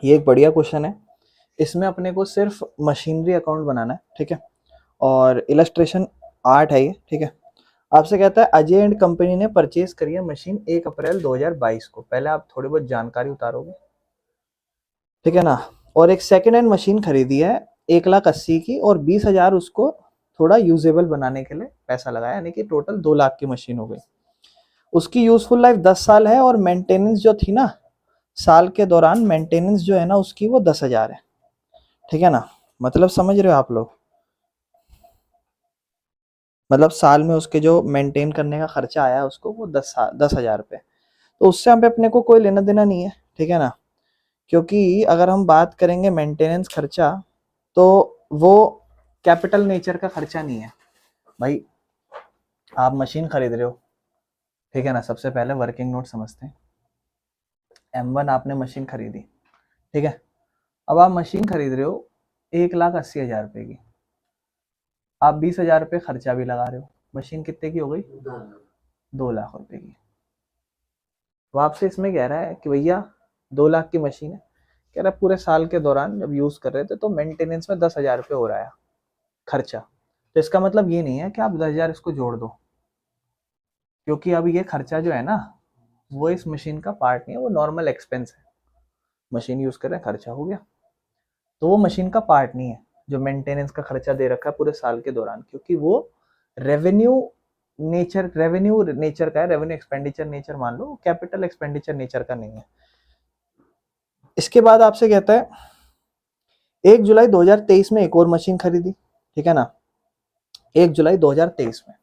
ये एक बढ़िया क्वेश्चन है। इसमें अपने को सिर्फ मशीनरी अकाउंट बनाना है, ठीक है, और इलस्ट्रेशन आर्ट है ये, ठीक है। आपसे कहता है अजय एंड कंपनी ने परचेज करी है मशीन 1 अप्रैल 2022 को। पहले आप थोड़ी बहुत जानकारी उतारोगे, ठीक है ना। और एक सेकेंड हैंड मशीन खरीदी है 1,80,000 की, और 20,000 उसको थोड़ा यूजेबल बनाने के लिए पैसा लगाया, यानी कि टोटल 2 लाख की मशीन हो गई। उसकी यूजफुल लाइफ 10 साल है, और मेंटेनेंस जो थी ना, साल के दौरान मेंटेनेंस जो है ना उसकी, वो 10,000 है, ठीक है ना। मतलब समझ रहे हो आप लोग, मतलब साल में उसके जो मेंटेन करने का खर्चा आया है उसको, वो 10,000 रुपये। तो उससे हम पे अपने को कोई लेना देना नहीं है, ठीक है ना। क्योंकि अगर हम बात करेंगे मेंटेनेंस खर्चा, तो वो कैपिटल नेचर का खर्चा नहीं है भाई। आप मशीन खरीद रहे हो, ठीक है ना। सबसे पहले वर्किंग नोट समझते हैं। M1 आपने मशीन खरीदी, ठीक है। अब आप मशीन खरीद रहे हो 1,80,000 रुपये की, आप 20,000 रुपये खर्चा भी लगा रहे हो। मशीन कितने की हो गई? 2 लाख रुपए की। वो आपसे इसमें कह रहा है कि भैया 2 लाख की मशीन है, कह रहा है पूरे साल के दौरान जब यूज कर रहे थे तो मेंटेनेंस में 10,000 रुपये हो रहा है खर्चा। तो इसका मतलब ये नहीं है कि आप 10,000 इसको जोड़ दो, क्योंकि अब ये खर्चा जो है ना, वो इस मशीन का पार्ट नहीं है, वो नॉर्मल एक्सपेंस है। मशीन यूज कर रहे हैं, खर्चा हो गया, तो वो मशीन का पार्ट नहीं है जो मेंटेनेंस का खर्चा दे रखा है पूरे साल के दौरान, क्योंकि वो रेवेन्यू रेवेन्यू नेचर का है, रेवेन्यू एक्सपेंडिचर नेचर मान लो, कैपिटल एक्सपेंडिचर नेचर का नहीं है। इसके बाद आपसे कहता है 1 जुलाई 2023 में एक और मशीन खरीदी, ठीक है ना। 1 जुलाई 2023 में,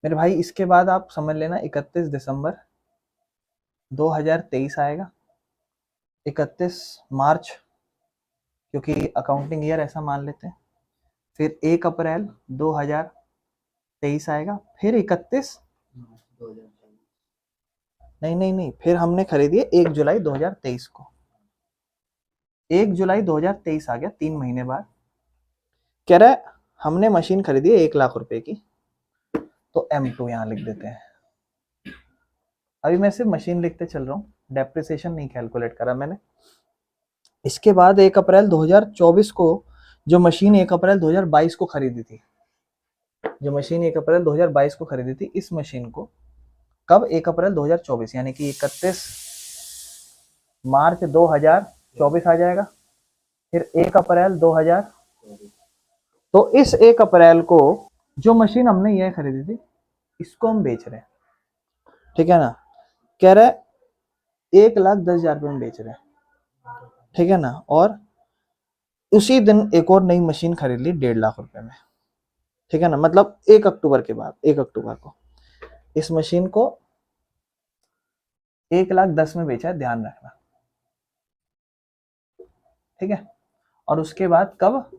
मेरे भाई इसके बाद आप समझ लेना 31 दिसंबर 2023 आएगा, 31 मार्च, क्योंकि अकाउंटिंग ईयर ऐसा मान लेते हैं। फिर 1 अप्रैल 2023 आएगा, फिर 31, नहीं, फिर हमने खरीदी है 1 जुलाई 2023 को। 1 जुलाई 2023 आ गया 3 महीने बाद। कह रहा है हमने मशीन खरीदी है 1 लाख रुपए की, तो M2 यहां लिख देते हैं। अभी मैं सिर्फ मशीन लिखते चल रहा हूँ, डेप्रिसिएशन नहीं कैलकुलेट करा मैंने। इसके बाद 1 अप्रैल 2024 को जो मशीन 1 अप्रैल 2022 को खरीदी थी, जो मशीन 1 अप्रैल 2022 को खरीदी थी, इस मशीन को कब? 1 अप्रैल 2024, यानी कि 31 मार्च 2024 आ जाएगा। फिर 1 अप्रैल 2000, तो इस 1 अप्रैल को जो मशीन हमने यह खरीदी थी, इसको हम बेच रहे हैं, ठीक है ना। कह रहा है 1,10,000 रुपये में बेच रहे हैं, ठीक है ना। और उसी दिन एक और नई मशीन खरीद ली 1.5 लाख रुपए में, ठीक है ना। मतलब 1 अक्टूबर के बाद, 1 अक्टूबर को इस मशीन को 1,10,000 में बेचा है, ध्यान रखना, ठीक है। और उसके बाद कब?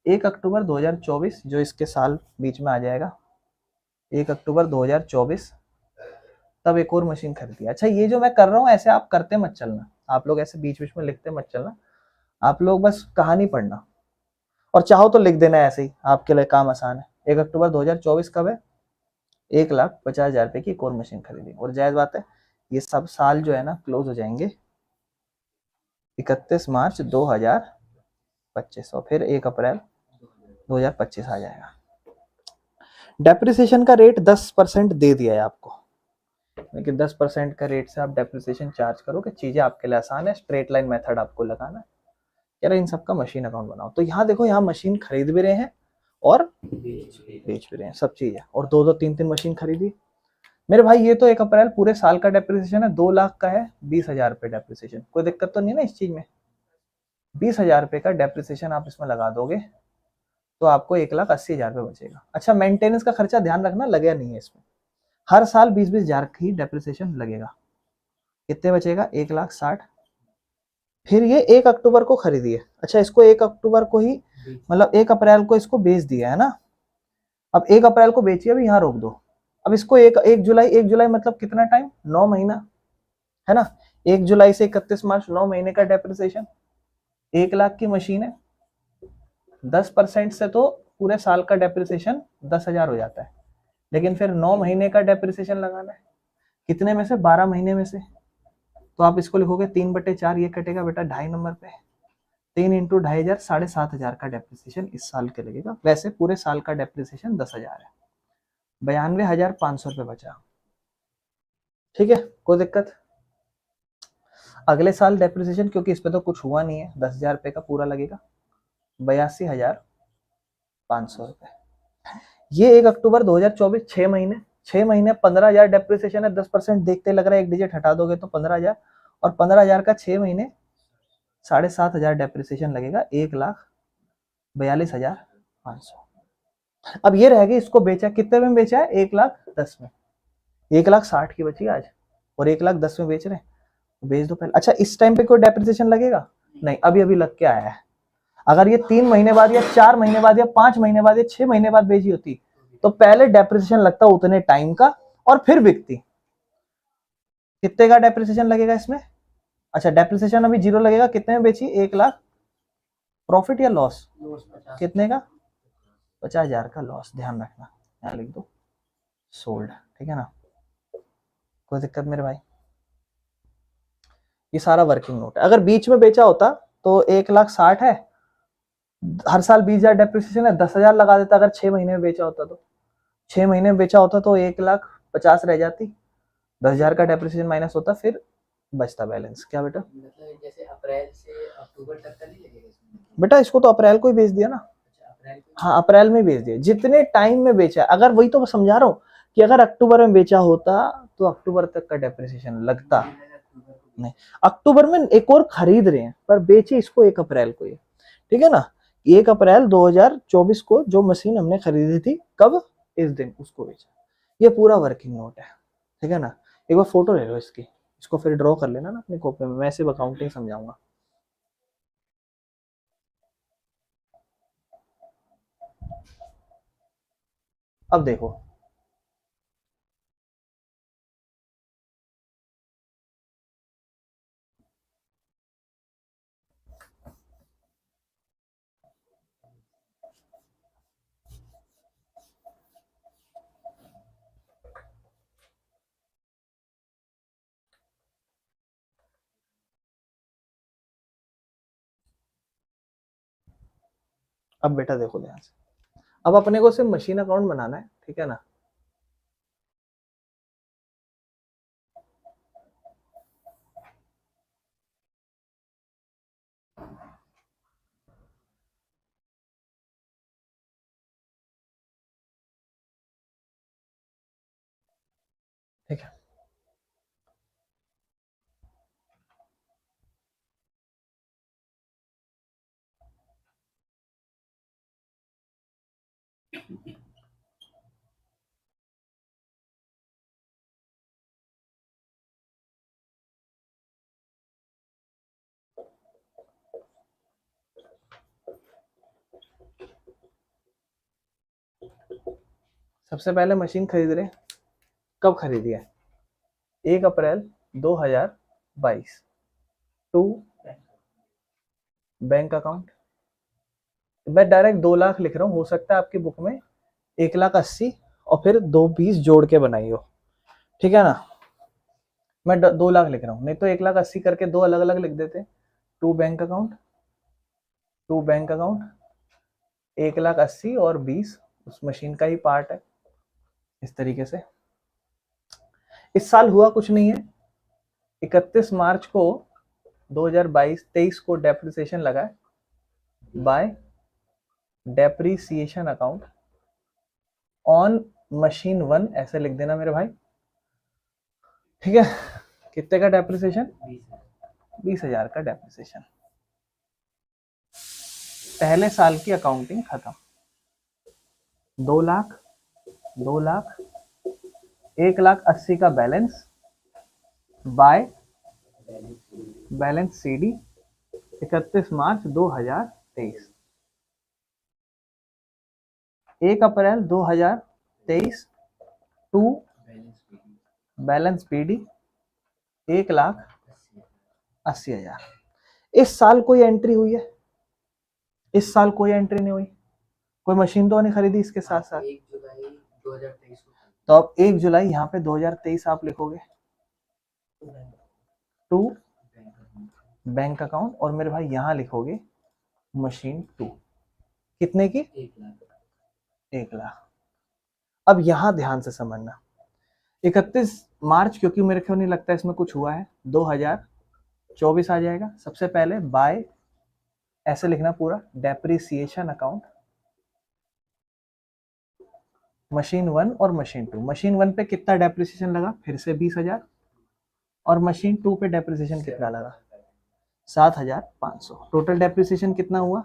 1 अक्टूबर 2024, जो इसके साल बीच में आ जाएगा, 1 अक्टूबर 2024, तब एक और मशीन खरीदी। अच्छा, ये जो मैं कर रहा हूँ ऐसे आप करते मत चलना, आप लोग ऐसे बीच बीच में लिखते मत चलना, आप लोग बस कहानी पढ़ना, और चाहो तो लिख देना ऐसे ही, आपके लिए काम आसान है। 1 अक्टूबर 2024 कब है? 1,50,000 रुपए की एक और मशीन खरीदी। और जायज बात है, ये सब साल जो है ना क्लोज हो जाएंगे 31 मार्च 2025, और फिर 1 अप्रैल 2025 आ जाएगा। डेप्रिसिएशन का रेट 10% दे दिया है आपको, लेकिन 10% का रेट से आप डेप्रिसिएशन चार्ज करोगे, चीजें आपके लिए आसान है, स्ट्रेट लाइन मेथड आपको लगाना है। यार इन सबका मशीन अकाउंट बनाओ। तो यहाँ देखो, यहाँ मशीन खरीद भी रहे हैं और बेच भी रहे हैं, सब चीज है। और 2-2, 3-3 मशीन खरीदी मेरे भाई। ये तो 1 अप्रैल पूरे साल का डेप्रिसिएशन है, 2 लाख का है, 20,000 रुपये डेप्रिसिएशन। कोई दिक्कत तो नहीं है ना इस चीज में? 20,000 रुपये का डेप्रिसिएशन आप इसमें लगा दोगे तो आपको 1,80,000 रुपये बचेगा। अच्छा, मेंटेनेंस का खर्चा ध्यान रखना लगेगा नहीं है इसमें, हर साल 20,000 की डेप्रिसिएशन लगेगा। कितने बचेगा? 1,60,000। फिर ये 1 अक्टूबर को खरीदी है। अच्छा, इसको 1 अक्टूबर को ही, मतलब 1 अप्रैल को इसको बेच दिया है ना। अब 1 अप्रैल को बेचिए, अभी यहाँ रोक दो। अब इसको 1 जुलाई, 1 जुलाई मतलब कितना टाइम? 9 महीना है ना। 1 जुलाई से 31 मार्च, 9 महीने का डेप्रिसिएशन। 1 लाख की मशीन है, 10% से तो पूरे साल का डेप्रिसिएशन 10,000 हो जाता है, लेकिन फिर 9 महीने का डेप्रिसिएशन लगाना है। कितने में से? 12 महीने में से। तो आप इसको लिखोगे 3/4, ये कटेगा बेटा 2.5 नंबर पे, 3 इंटू 2,500, 7,500 का डेप्रिसिएशन इस साल के लगेगा। वैसे पूरे साल का डेप्रिसिएशन 10,000 है, 92,500 रुपये बचा। ठीक है, कोई दिक्कत? अगले साल डेप्रिसिएशन, क्योंकि इस पे तो कुछ हुआ नहीं है, 10,000 रुपये का पूरा लगेगा, 82,500 रुपये। ये 1 अक्टूबर 2024, 6 महीने 15,000 डेप्रिसिएशन है, 10% देखते लग रहा है, एक डिजिट हटा दोगे तो 15,000, और 15,000 का 6 महीने 7,500 डेप्रिसिएशन लगेगा, 1,42,500। अब ये रह गई, इसको बेचा कितने में बेचा है? 1,10,000 में, 1,60,000 की बची आज, और 1,10,000 में बेच रहे हैं, बेच दो पहले। अच्छा, इस टाइम पे कोई डेप्रिसिएशन लगेगा? नहीं, अभी अभी लग के आया है। अगर ये 3 महीने बाद या 4 महीने बाद या 5 महीने बाद या 6 महीने बाद बेची होती तो पहले डेप्रिसिएशन लगता उतने टाइम का और फिर बिकती। कितने का डेप्रिसिएशन लगेगा इसमें? अच्छा, डेप्रिसिएशन अभी 0 लगेगा, कितने में बेची? 1,00,000। प्रॉफिट या लॉस? कितने का? 50,000 का लॉस, ध्यान रखना, यहाँ लिख दो सोल्ड। ठीक है ना, कोई दिक्कत मेरे भाई? ये सारा वर्किंग नोट है। अगर बीच में बेचा होता तो 1,60,000 है, हर साल 20,000 डेप्रिसिएशन है, 10,000 लगा देता। अगर 6 महीने में बेचा होता तो 6 महीने में बेचा होता तो 1,50,000 रह जाती, 10,000 का डेप्रिसिएशन माइनस होता, फिर बचता बैलेंस। क्या बेटा? मतलब जैसे अप्रैल से अक्टूबर तक का नहीं लगेगा इसमें? बेटा इसको तो अप्रैल को ही बेच दिया ना। हाँ, अप्रैल में बेच दिया, जितने टाइम में बेचा। अगर वही तो समझा रहा हूँ कि अगर अक्टूबर में बेचा होता तो अक्टूबर तक का डेप्रिसिएशन लगता। नहीं, अक्टूबर में एक और खरीद रहे हैं, पर बेचे इसको 1 अप्रैल को ही। ठीक है ना, 1 अप्रैल 2024 को जो मशीन हमने खरीदी थी, कब? इस दिन उसको बेचा। ये पूरा वर्किंग नोट है। ठीक है ना, एक बार फोटो ले लो इसकी, इसको फिर ड्रॉ कर लेना ना अपनी कॉपी में, मैं सिर्फ अकाउंटिंग समझाऊंगा। अब देखो, अब बेटा देखो ध्यान से, अब अपने को सिर्फ मशीन अकाउंट बनाना है। ठीक है ना, ठीक है, सबसे पहले मशीन खरीद रहे, कब खरीदी है? 1 अप्रैल 2022। टू बैंक अकाउंट, मैं डायरेक्ट 2 लाख लिख रहा हूँ, हो सकता है आपकी बुक में 1,80,000 और फिर 2 20 जोड़ के बनाई हो। ठीक है ना, मैं 2 लाख लिख रहा हूँ, नहीं तो 1,80,000 करके 2 अलग अलग लिख देते। टू बैंक अकाउंट, 1,80,000 और 20 उस मशीन का ही पार्ट है। इस तरीके से इस साल हुआ कुछ नहीं है। 31 मार्च को 2022-23 को डेप्रिसिएशन लगा है bye depreciation account on machine 1, ऐसे लिख देना मेरे भाई। ठीक है, कितने का डेप्रिसिएशन? 20,000 का डेप्रिसिएशन। पहले साल की अकाउंटिंग खत्म। 2 लाख, 2 लाख, 1,80,000 का balance by balance CD 31 March 2023। 1 April 2023 to balance BD 1,80,000। इस साल कोई एंट्री हुई है? इस साल कोई एंट्री नहीं हुई, कोई मशीन तो नहीं खरीदी इसके साथ साथ। 1 जुलाई 2023 को। तो अब 1 जुलाई यहाँ पे 2023 आप लिखोगे, टू बैंक अकाउंट, और मेरे भाई यहां लिखोगे मशीन 2 कितने की? 1 लाख। 1 लाख। अब यहां ध्यान से समझना, 31 मार्च, क्योंकि मेरे को नहीं लगता इसमें कुछ हुआ है, 2024 आ जाएगा। सबसे पहले बाय, ऐसे लिखना पूरा, डेप्रिसिएशन अकाउंट मशीन 1 और मशीन 2। मशीन 1 पे कितना डेप्रिसिएशन लगा? फिर से 20,000। और मशीन 2 पे डेप्रिसिएशन कितना लगा? 7,500। टोटल डेप्रिसिएशन कितना हुआ?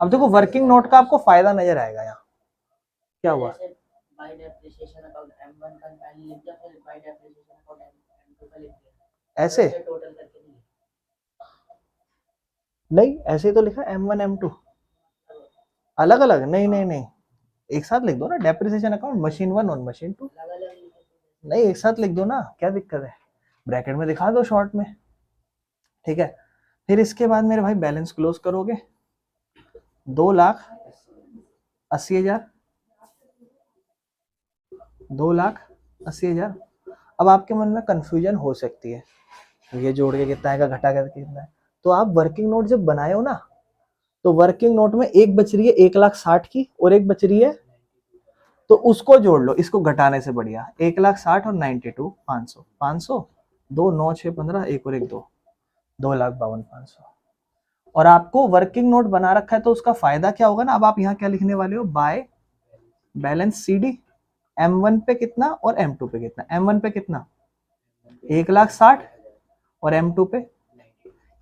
अब देखो वर्किंग नोट का आपको फायदा नजर आएगा। यहाँ क्या हुआ? बाय डेप्रिसिएशन अकाउंट M1 का पहले लिख दिया, फिर बाय डेप्रिसिएशन अकाउंट M2 का लिख दिया, ऐसे टोटल करके नहीं। नहीं, ऐसे ही तो लिखा M1 M2 अलग अलग, नहीं नहीं नहीं, एक साथ लिख दो ना, डेप्रिसिएशन अकाउंट मशीन 1 और मशीन 2। नहीं, एक साथ लिख दो ना, क्या दिक्कत है? ब्रैकेट में दिखा दो शॉर्ट में, ठीक है। फिर इसके बाद मेरे भाई बैलेंस क्लोज करोगे, 2,80,000, 2,80,000। अब आपके मन में कंफ्यूजन हो सकती है, ये जोड़ के कितना आएगा, घटा के कितना है। तो आप वर्किंग नोट जब बनाए हो ना, तो वर्किंग नोट में एक बच रही है 1,60,000 की, और एक बच रही है, तो उसको जोड़ लो, इसको घटाने से बढ़िया। 1,60,000 और 92, 500, 500, 2, 9, 6, 15, एक और एक 2, 2,52,500। और आपको वर्किंग नोट बना रखा है तो उसका फायदा क्या होगा ना, अब आप यहाँ क्या लिखने वाले हो? बाय बैलेंस CD, M1 पे कितना और M2 पे कितना? M1 पे कितना? 1,60,000 और M2 पे,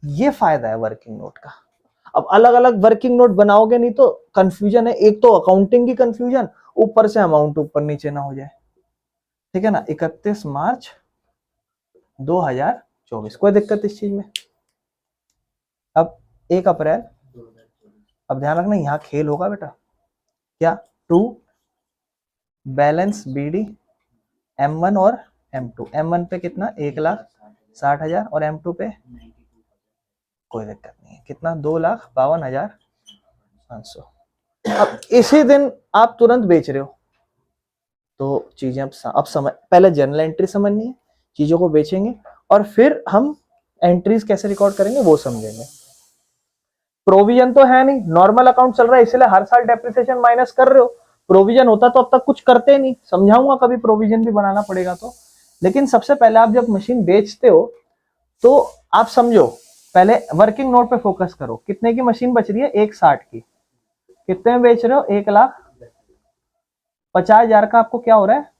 ये फायदा है वर्किंग नोट का। अब अलग अलग वर्किंग नोट बनाओगे नहीं तो कंफ्यूजन है, एक तो अकाउंटिंग की कंफ्यूजन, ऊपर से अमाउंट ऊपर नीचे ना हो जाए, ठीक है ना। 31 मार्च 2024, कोई दिक्कत इस चीज में? अब 1 अप्रैल, अब ध्यान रखना यहाँ खेल होगा बेटा, क्या? टू बैलेंस BD M1 और M2। M1 पे कितना? 1,60,000 और M2 पे कोई दिक्कत नहीं है, कितना? 2,52,500। अब इसी दिन आप तुरंत बेच रहे हो, तो चीजें अब समझ, पहले जर्नल एंट्री समझनी है, चीजों को बेचेंगे और फिर हम एंट्रीज कैसे रिकॉर्ड करेंगे वो समझेंगे। प्रोविजन तो है नहीं, नॉर्मल अकाउंट चल रहा है, इसलिए हर साल डेप्रिसिएशन माइनस कर रहे हो। प्रोविजन होता तो अब तक कुछ करते नहीं, समझाऊंगा कभी प्रोविजन भी बनाना पड़ेगा तो। लेकिन सबसे पहले आप जब मशीन बेचते हो तो आप समझो, पहले वर्किंग नोट पे फोकस करो। कितने की मशीन बच रही है? 1,60 की। कितने में बेच रहे हो? 1,50,000 का आपको क्या हो रहा है?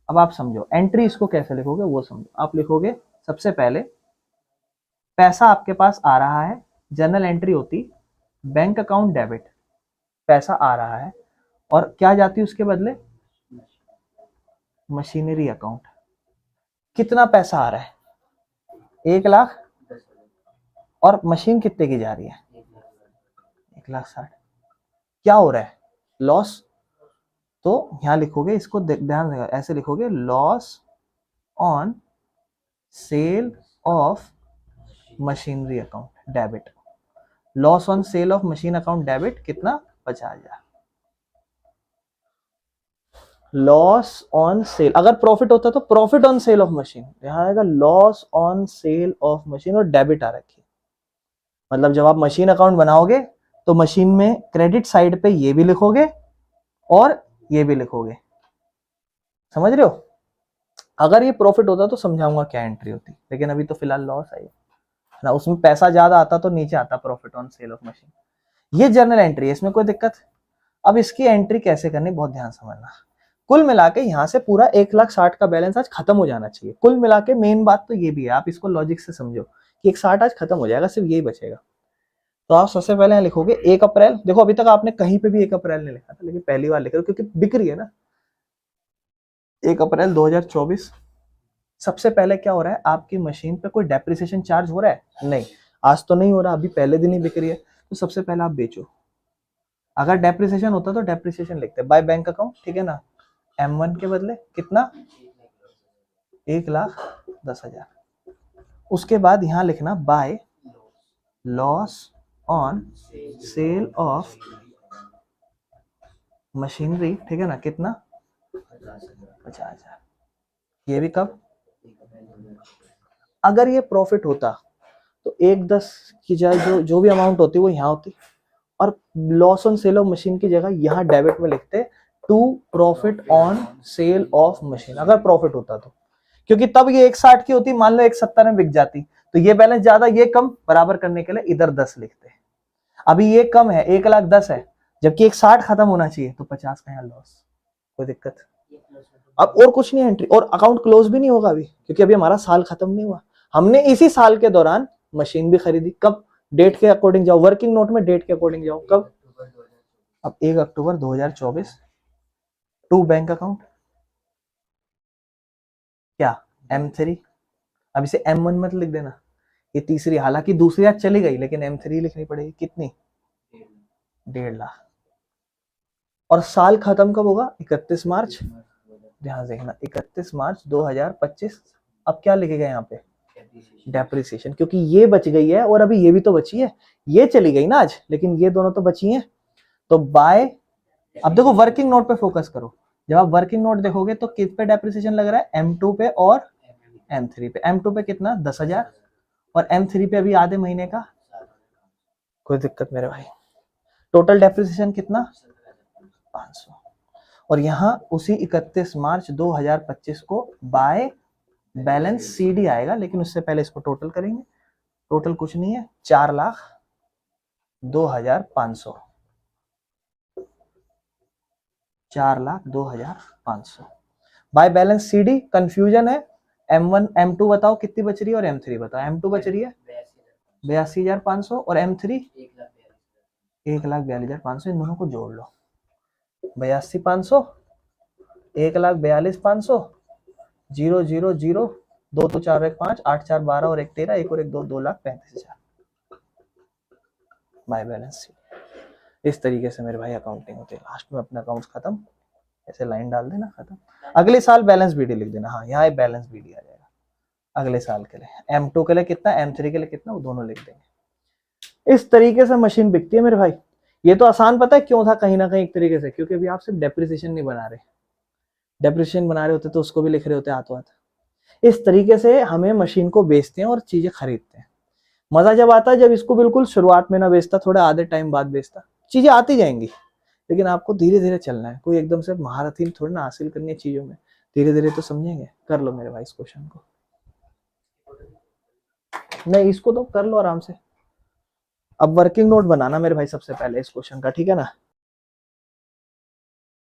अब आप समझो एंट्री इसको कैसे लिखोगे वो समझो। आप लिखोगे सबसे पहले, पैसा आपके पास आ रहा है, जर्नल एंट्री होती बैंक अकाउंट डेबिट, पैसा आ रहा है, और क्या जाती है उसके बदले? Machinery account. कितना पैसा आ रहा है? 1,00,000। और मशीन कितने की जा रही है? 1,60,000। क्या हो रहा है? लॉस। तो यहां लिखोगे, इसको ध्यान देगा, ऐसे लिखोगे, loss on sale of machinery account debit. Loss on sale of machine account debit कितना? 50,000। लॉस ऑन सेल, अगर प्रॉफिट होता तो profit on sale of machine, यहां आएगा loss on sale of machine, और डेबिट आ रखी। मतलब जब आप मशीन अकाउंट बनाओगे तो मशीन में क्रेडिट साइड पे ये भी लिखोगे और ये भी लिखोगे, समझ रहे हो? अगर ये प्रॉफिट होता तो समझाऊंगा क्या एंट्री होती, लेकिन अभी तो फिलहाल लॉस आई ना, उसमें पैसा ज्यादा आता तो नीचे आता profit on sale of machine. ये जर्नल एंट्री है, इसमें कोई दिक्कत? अब इसकी एंट्री कैसे करनी, बहुत ध्यान समझना। कुल मिला के यहाँ से पूरा 1,60,000 का बैलेंस आज खत्म हो जाना चाहिए। कुल मिला के मेन बात तो ये भी है, आप इसको लॉजिक से समझो कि 1,60,000 आज खत्म हो जाएगा, सिर्फ यही बचेगा। तो आप सबसे पहले यहाँ लिखोगे 1 अप्रैल। देखो अभी तक आपने कहीं पे भी 1 अप्रैल नहीं लिखा था, लेकिन पहली बार लिख रहे हो क्योंकि बिक्री है ना। 1 अप्रैल 2024। सबसे पहले क्या हो रहा है, आपकी मशीन पे कोई डेप्रिसिएशन चार्ज हो रहा है? नहीं, आज तो नहीं हो रहा, अभी पहले दिन ही बिक रही है। तो सबसे पहले आप बेचो। अगर डेप्रिसिएशन होता तो डेप्रिसिएशन लिखते बाय बैंक अकाउंट, ठीक है ना। M1 के बदले कितना? 1,10,000। उसके बाद यहां लिखना by loss on sale of machinery, ठीक है ना, कितना? 50,000। ये भी कब? अगर ये प्रॉफिट होता तो 1/10 की जगह जो भी अमाउंट होती वो यहाँ होती, और loss on sale of machine की जगह यहाँ डेबिट में लिखते to profit on sale of machine, अगर प्रॉफिट होता तो। क्योंकि तब ये 160 की होती, मान लो 170 में बिक जाती, तो ये बैलेंस ज्यादा ये कम, बराबर करने के लिए इधर 10 लिखते हैं। अभी ये कम है, 1,10,000 है, जबकि 160 खत्म होना चाहिए, तो 50 का यहाँ लॉस, कोई दिक्कत। अब और कुछ नहीं एंट्री, और अकाउंट क्लोज भी नहीं होगा अभी, क्योंकि अभी हमारा साल खत्म नहीं हुआ। हमने इसी साल के दौरान मशीन भी खरीदी, कब, डेट के अकॉर्डिंग जाओ, वर्किंग नोट में डेट के अकॉर्डिंग जाओ, कब, अब 1 अक्टूबर 2024, टू बैंक अकाउंट क्या, M3, अब इसे M1 मत लिख देना, ये तीसरी, हालांकि दूसरी आज चली गई, लेकिन M3 लिखनी पड़ेगी। कितनी, 1.5 लाख। और साल खत्म कब होगा, 31 मार्च, ध्यान देखना 31 मार्च 2025। अब क्या लिखेगा यहाँ पे, डेप्रिसिएशन, क्योंकि ये बच गई है और अभी ये भी तो बची है, ये चली गई ना आज, लेकिन ये दोनों तो बची हैं। तो बाय, अब देखो वर्किंग नोट पे फोकस करो, जब आप वर्किंग नोट देखोगे तो किस पे डेप्रिसिएशन लग रहा है, M2 पे और M3 पे। M2 पे कितना, 10,000, और M3 पे अभी आधे महीने का, कोई दिक्कत मेरे भाई। टोटल डेप्रिसिएशन कितना, 500। और यहाँ उसी 31 मार्च 2025 को बाय बैलेंस CD आएगा, लेकिन उससे पहले इसको टोटल करेंगे। टोटल कुछ नहीं है, 4,02,500, 4,02,500 बाय बैलेंस CD। कंफ्यूजन है, M1 M2 बताओ कितनी बच रही है, और M3 बताओ। M2 बच रही है 82,500, और M3 1,42,500, इन दोनों को जोड़ लो, 82,500, 1,42,500, 0,0,0, 2 2 4 1 5, 8 4 12 और 1 13, 1 और 1 2, 2,35,000 बाय बैलेंस। इस तरीके से मेरे भाई अकाउंटिंग होती है। लास्ट में अपना अकाउंट्स खत्म, ऐसे लाइन डाल देना, खत्म। अगले साल बैलेंस BD लिख देना, हाँ यहाँ बैलेंस BD आ जाएगा अगले साल के लिए। M2 के लिए कितना, M3 के लिए कितना, वो दोनों लिख देंगे। इस तरीके से मशीन बिकती है मेरे भाई। ये तो आसान पता है क्यों था, कहीं ना कहीं एक तरीके से, क्योंकि अभी आप सिर्फ डेप्रिसिएशन नहीं बना रहे, डेप्रिसिएशन बना रहे होते तो उसको भी लिख रहे होते हाथों हाथ। इस तरीके से हमें मशीन को बेचते हैं और चीजें खरीदते हैं। मजा जब आता है जब इसको बिल्कुल शुरुआत में ना बेचता, थोड़ा आधे टाइम बाद बेचता, चीजें आती जाएंगी, लेकिन आपको धीरे धीरे चलना है। कोई एकदम से महारत ही थोड़ी ना हासिल करनी है चीजों में, धीरे धीरे तो समझेंगे। कर लो मेरे भाई इस क्वेश्चन को, नहीं इसको तो कर लो आराम से। अब वर्किंग नोट बनाना मेरे भाई सबसे पहले इस क्वेश्चन का, ठीक है ना।